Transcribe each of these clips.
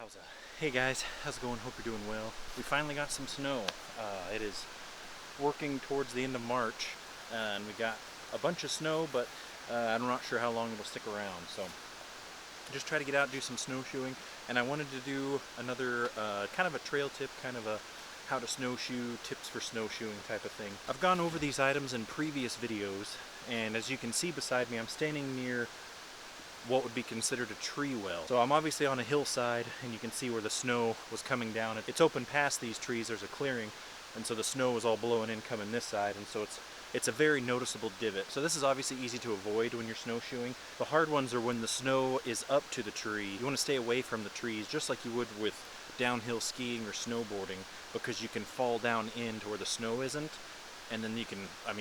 Wowza. Hey guys, how's it going? Hope you're doing well. We finally got some snow. It is working towards the end of March, and we got a bunch of snow, but I'm not sure how long it'll stick around. So just try to get out and do some snowshoeing, and I wanted to do another kind of a trail tip, kind of a how to snowshoe, tips for snowshoeing type of thing. I've gone over these items in previous videos, and as you can see beside me, I'm standing near what would be considered a tree well. So I'm obviously on a hillside, and you can see where the snow was coming down. It's open past these trees, there's a clearing, and so the snow was all blowing in coming this side, and so it's a very noticeable divot. So this is obviously easy to avoid when you're snowshoeing. The hard ones are when the snow is up to the tree. You want to stay away from the trees, just like you would with downhill skiing or snowboarding, because you can fall down into where the snow isn't. And then you can,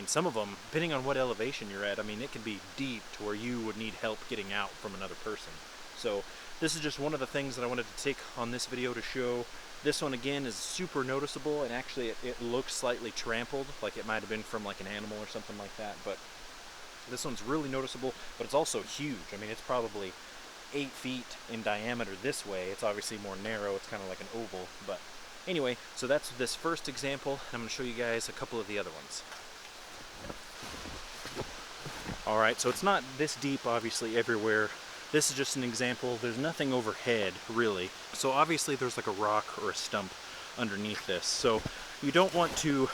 some of them, depending on what elevation you're at, it can be deep to where you would need help getting out from another person. So this is just one of the things that I wanted to take on this video to show. This one again is super noticeable, and actually it looks slightly trampled, like it might have been from like an animal or something like that. But this one's really noticeable, but it's also huge. It's probably 8 feet in diameter this way. It's obviously more narrow, it's kind of like an oval, but anyway, so that's this first example, and I'm going to show you guys a couple of the other ones. Alright, so it's not this deep obviously everywhere. This is just an example. There's nothing overhead really. So obviously there's like a rock or a stump underneath this. So you don't want to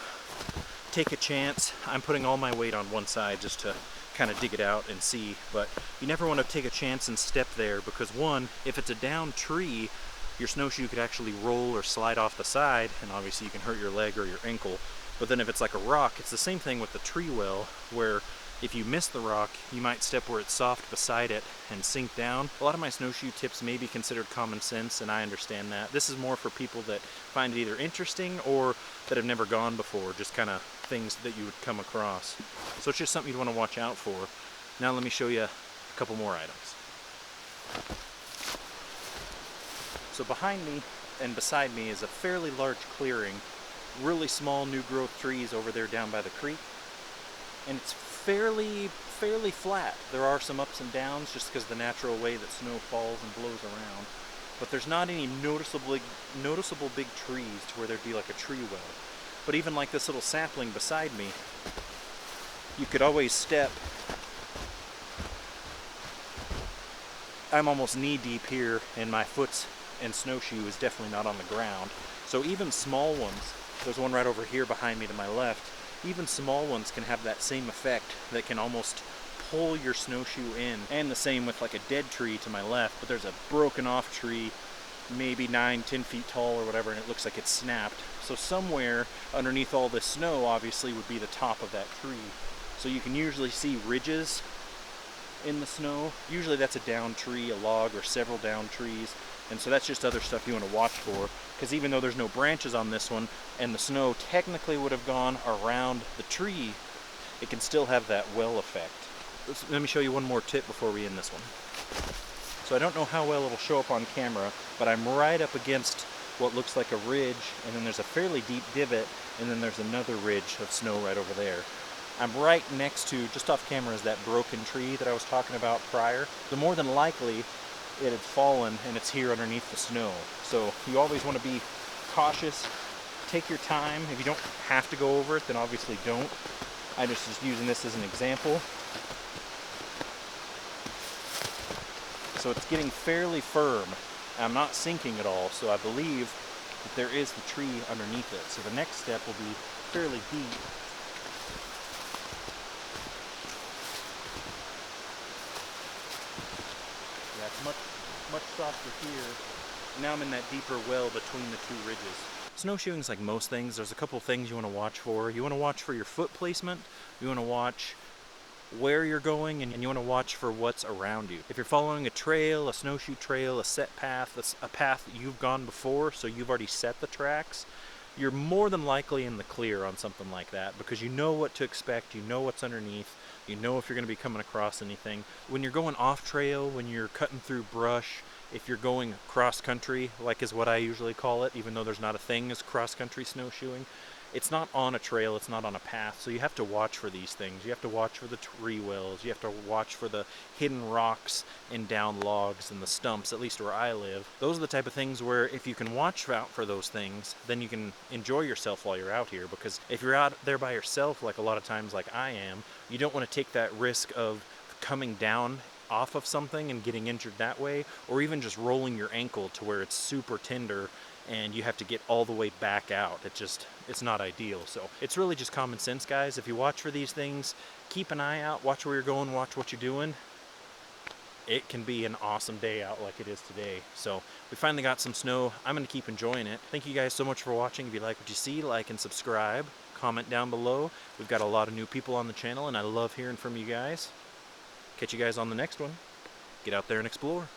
take a chance. I'm putting all my weight on one side just to kind of dig it out and see, but you never want to take a chance and step there, because one, if it's a down tree, your snowshoe could actually roll or slide off the side, and obviously you can hurt your leg or your ankle. But then if it's like a rock, it's the same thing with the tree well, where if you miss the rock, you might step where it's soft beside it and sink down. A lot of my snowshoe tips may be considered common sense, and I understand that. This is more for people that find it either interesting or that have never gone before, just kind of things that you would come across. So it's just something you'd want to watch out for. Now let me show you a couple more items. So behind me and beside me is a fairly large clearing, really small new growth trees over there down by the creek, and it's fairly flat. There are some ups and downs just because of the natural way that snow falls and blows around, but there's not any noticeable big trees to where there'd be like a tree well. But even like this little sapling beside me, you could always step. I'm almost knee deep here, and my foot's and snowshoe is definitely not on the ground. So even small ones, there's one right over here behind me to my left, even small ones can have that same effect that can almost pull your snowshoe in. And the same with like a dead tree to my left, but there's a broken off tree, maybe 9-10 feet tall or whatever, and it looks like it's snapped. So somewhere underneath all this snow obviously would be the top of that tree. So you can usually see ridges in the snow. Usually that's a down tree, a log, or several down trees. And so that's just other stuff you want to watch for, because even though there's no branches on this one, and the snow technically would have gone around the tree, it can still have that well effect. Let me show you one more tip before we end this one. So I don't know how well it'll show up on camera, but I'm right up against what looks like a ridge, and then there's a fairly deep divot, and then there's another ridge of snow right over there. I'm right next to, just off camera, is that broken tree that I was talking about prior. So more than likely, it had fallen and it's here underneath the snow. So you always want to be cautious. Take your time. If you don't have to go over it, then obviously don't. I'm just using this as an example. So it's getting fairly firm. I'm not sinking at all, so I believe that there is the tree underneath it. So the next step will be fairly deep. Yeah, it's much softer here. Now I'm in that deeper well between the two ridges. Snowshoeing's like most things. There's a couple things you want to watch for. You want to watch for your foot placement. You want to watch where you're going, and you want to watch for what's around you. If you're following a trail, a snowshoe trail, a set path, a path that you've gone before, so you've already set the tracks, you're more than likely in the clear on something like that, because you know what to expect, you know what's underneath, you know if you're going to be coming across anything. When you're going off trail, when you're cutting through brush, if you're going cross country, like is what I usually call it, even though there's not a thing as cross country snowshoeing, it's not on a trail, it's not on a path, so you have to watch for these things. You have to watch for the tree wells, you have to watch for the hidden rocks and down logs and the stumps, at least where I live. Those are the type of things where if you can watch out for those things, then you can enjoy yourself while you're out here, because if you're out there by yourself, like a lot of times like I am, you don't want to take that risk of coming down off of something and getting injured that way, or even just rolling your ankle to where it's super tender and you have to get all the way back out. It's not ideal. So it's really just common sense, guys. If you watch for these things, keep an eye out, watch where you're going, watch what you're doing. It can be an awesome day out like it is today. So we finally got some snow. I'm gonna keep enjoying it. Thank you guys so much for watching. If you like what you see, like and subscribe. Comment down below. We've got a lot of new people on the channel and I love hearing from you guys. Catch you guys on the next one. Get out there and explore.